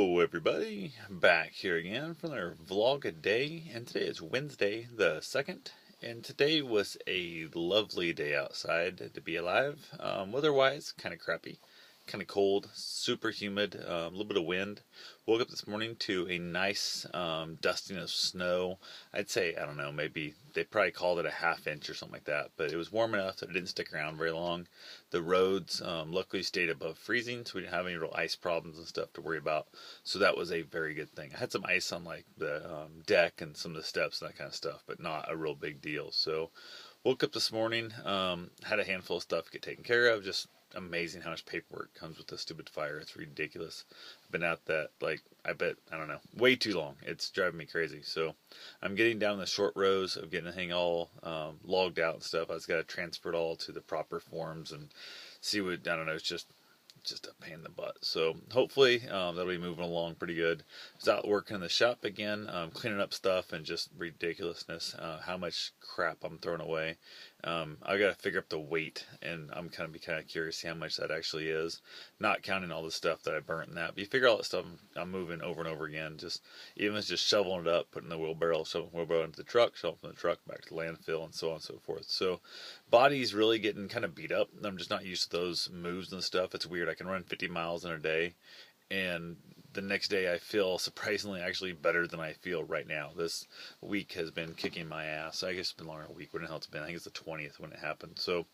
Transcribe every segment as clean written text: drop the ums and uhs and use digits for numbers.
Hello everybody, back here again for another vlog a day, and today is Wednesday the 2nd, and today was a lovely day outside to be alive. Weather-wise, kind of crappy, kind of cold, super humid, a little bit of wind. Woke up this morning to a nice dusting of snow. I'd say, I don't know, maybe they probably called it a half inch or something like that, but it was warm enough that it didn't stick around very long. The roads luckily stayed above freezing, so we didn't have any real ice problems and stuff to worry about, so that was a very good thing. I had some ice on like the deck and some of the steps and that kind of stuff, but not a real big deal. So woke up this morning, had a handful of stuff to get taken care of. Just amazing how much paperwork comes with this stupid fire. It's ridiculous. I've been at that, like, I don't know, way too long. It's driving me crazy. So I'm getting down the short rows of getting the thing all logged out and stuff. I just got to transfer it all to the proper forms and see what, I don't know, it's just a pain in the butt. So hopefully that'll be moving along pretty good. I was out working in the shop again, cleaning up stuff and just ridiculousness, how much crap I'm throwing away. I got to figure up the weight, and I'm kind of curious to see how much that actually is, not counting all the stuff that I burnt in that. But you figure all that stuff I'm moving over and over again, just even if it's just shoveling it up, putting the wheelbarrow, shoveling the wheelbarrow into the truck, shoveling from the truck back to the landfill, and so on and so forth. So body's really getting kind of beat up. I'm just not used to those moves and stuff. It's weird. I can run 50 miles in a day, and the next day I feel surprisingly actually better than I feel right now. This week has been kicking my ass. I guess it's been longer than a week. What the hell it's been? I think it's the 20th when it happened. So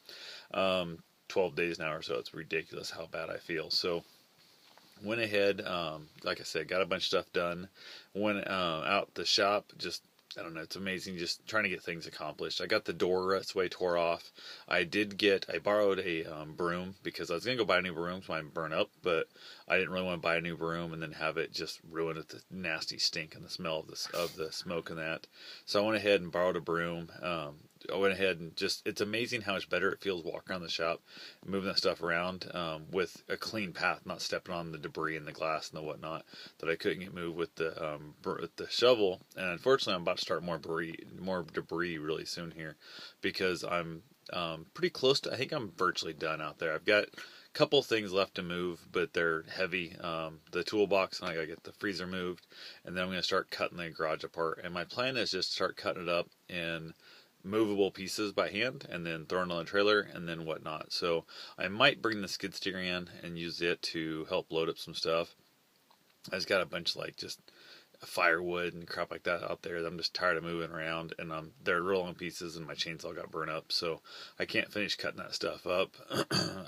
12 days now or so. It's ridiculous how bad I feel. So went ahead, like I said, got a bunch of stuff done. Went out the shop, just I don't know, it's amazing just trying to get things accomplished. I got the door way tore off. I borrowed a broom because I was going to go buy a new broom so mine burn up, but I didn't really want to buy a new broom and then have it just ruin it, the nasty stink and the smell of the smoke and that. So I went ahead and borrowed a broom. I went ahead and it's amazing how much better it feels walking around the shop, moving that stuff around with a clean path, not stepping on the debris and the glass and the whatnot that I couldn't get moved with the shovel. And unfortunately, I'm about to start more debris really soon here because I'm pretty close to, I think I'm virtually done out there. I've got a couple things left to move, but they're heavy. The toolbox, and I gotta get the freezer moved, and then I'm gonna start cutting the garage apart. And my plan is just to start cutting it up in movable pieces by hand and then throwing on the trailer and then whatnot. So I might bring the skid steer in and use it to help load up some stuff. I just got a bunch of like just firewood and crap like that out there that I'm just tired of moving around, and they're rolling pieces and my chainsaw got burned up, so I can't finish cutting that stuff up.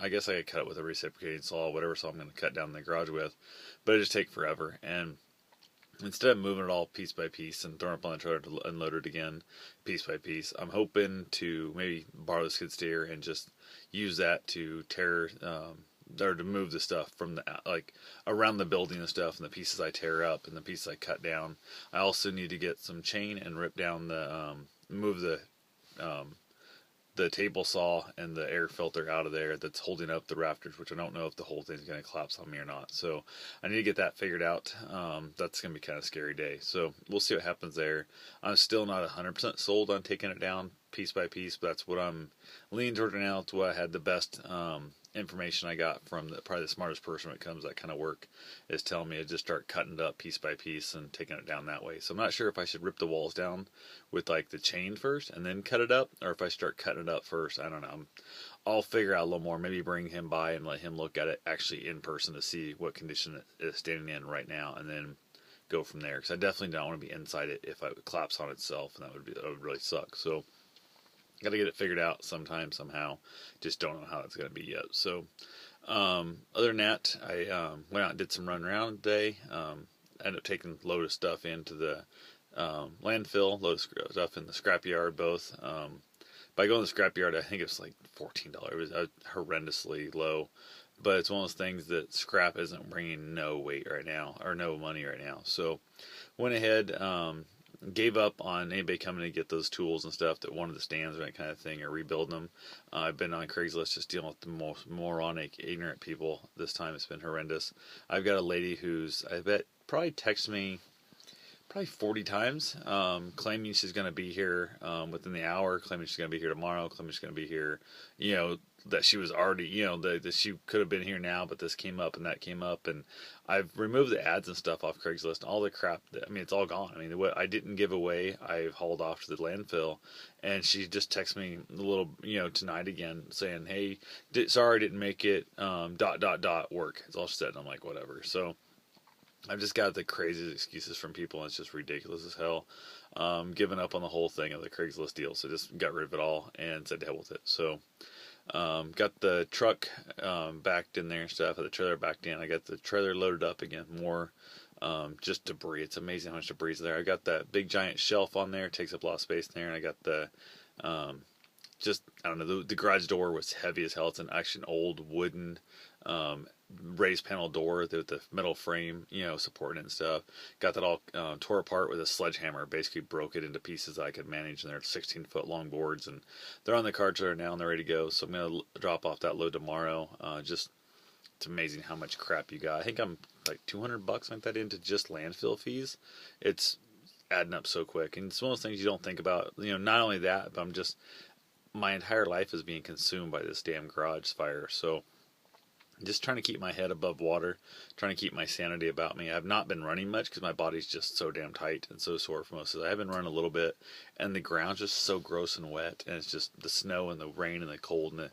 I guess I could cut it with a reciprocating saw, whatever saw I'm going to cut down the garage with, but it just take forever. And instead of moving it all piece by piece and throwing it up on the trailer to unload it again piece by piece, I'm hoping to maybe borrow the skid steer and just use that to tear or to move the stuff from the like around the building and stuff, and the pieces I tear up and the pieces I cut down. I also need to get some chain and rip down move the table saw and the air filter out of there that's holding up the rafters, which I don't know if the whole thing's going to collapse on me or not. So I need to get that figured out. That's going to be kind of a scary day. So we'll see what happens there. I'm still not 100% sold on taking it down piece by piece, but that's what I'm leaning toward now. It's what I had the best information I got from probably the smartest person when it comes to that kind of work, is telling me to just start cutting it up piece by piece and taking it down that way. So I'm not sure if I should rip the walls down with like the chain first and then cut it up, or if I start cutting it up first. I don't know. I'll figure out a little more. Maybe bring him by and let him look at it actually in person to see what condition it is standing in right now, and then go from there. Because I definitely don't want to be inside it if it collapsed on itself, and that would really suck. So got to get it figured out sometime, somehow. Just don't know how it's going to be yet. So, other than that, I went out and did some run around today. Ended up taking a load of stuff into the landfill, load of stuff in the scrapyard, both. By going to the scrapyard, I think it was like $14. It was horrendously low. But it's one of those things that scrap isn't bringing no weight right now, or no money right now. So, went ahead, gave up on anybody coming to get those tools and stuff that wanted the stands or that kind of thing, or rebuilding them. I've been on Craigslist just dealing with the most moronic, ignorant people this time. It's been horrendous. I've got a lady who's, I bet, probably texted me probably 40 times, claiming she's going to be here within the hour, claiming she's going to be here tomorrow, claiming she's going to be here, that she was already, that she could have been here now, but this came up and that came up. And I've removed the ads and stuff off Craigslist, all the crap. It's all gone. What I didn't give away, I've hauled off to the landfill. And she just texted me a little, tonight again saying, hey, sorry I didn't make it, ... work. That's all she said. And I'm like, whatever. So I've just got the craziest excuses from people, and it's just ridiculous as hell. Giving up on the whole thing of the Craigslist deal, so just got rid of it all and said to hell with it. So got the truck backed in there and stuff, the trailer backed in. I got the trailer loaded up again, more just debris. It's amazing how much debris is there. I got that big giant shelf on there, it takes up a lot of space in there, and I got the I don't know, the garage door was heavy as hell. It's actually an old wooden raised panel door with the metal frame, supporting it and stuff. Got that all tore apart with a sledgehammer. Basically broke it into pieces that I could manage, and they're 16-foot long boards, and they're on the car trailer now and they're ready to go. So I'm gonna drop off that load tomorrow. It's amazing how much crap you got. I think I'm like $200 like that into just landfill fees. It's adding up so quick, and it's one of those things you don't think about. Not only that, but my entire life is being consumed by this damn garage fire. So just trying to keep my head above water, trying to keep my sanity about me. I've not been running much because my body's just so damn tight and so sore for most of it. I have been running a little bit, and the ground's just so gross and wet, and it's just the snow and the rain and the cold, and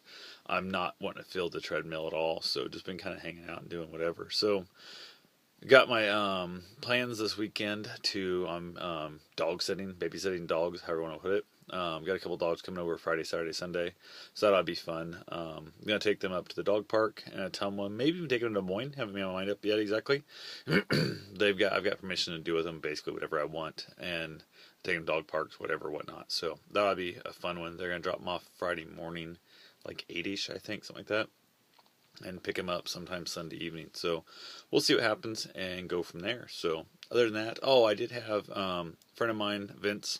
I'm not wanting to feel the treadmill at all. So just been kind of hanging out and doing whatever. So got my plans this weekend to dog sitting, babysitting dogs, however you want to put it. Got a couple dogs coming over Friday, Saturday, Sunday, so that'll be fun. I'm gonna take them up to the dog park and tell them, maybe even take them to Des Moines. Haven't made my mind up yet exactly. I've got permission to do with them basically whatever I want, and take them to dog parks, whatnot. So that'll be a fun one. They're gonna drop them off Friday morning, like 8ish, I think, something like that, and pick him up sometime Sunday evening. So we'll see what happens and go from there. So other than that, I did have a friend of mine, Vince,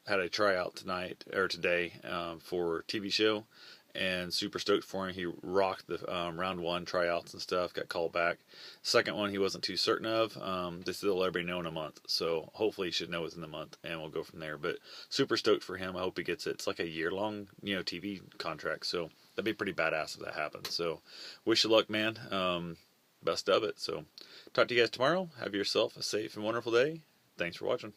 had a tryout today for TV show, and super stoked for him. He rocked the round 1 tryouts and stuff. Got called back. Second one he wasn't too certain of. They said they'll let everybody know in a month, so hopefully he should know within the month, and we'll go from there. But super stoked for him. I hope he gets it. It's like a year-long TV contract, so that'd be pretty badass if that happens. So wish you luck, man. Best of it. So talk to you guys tomorrow. Have yourself a safe and wonderful day. Thanks for watching.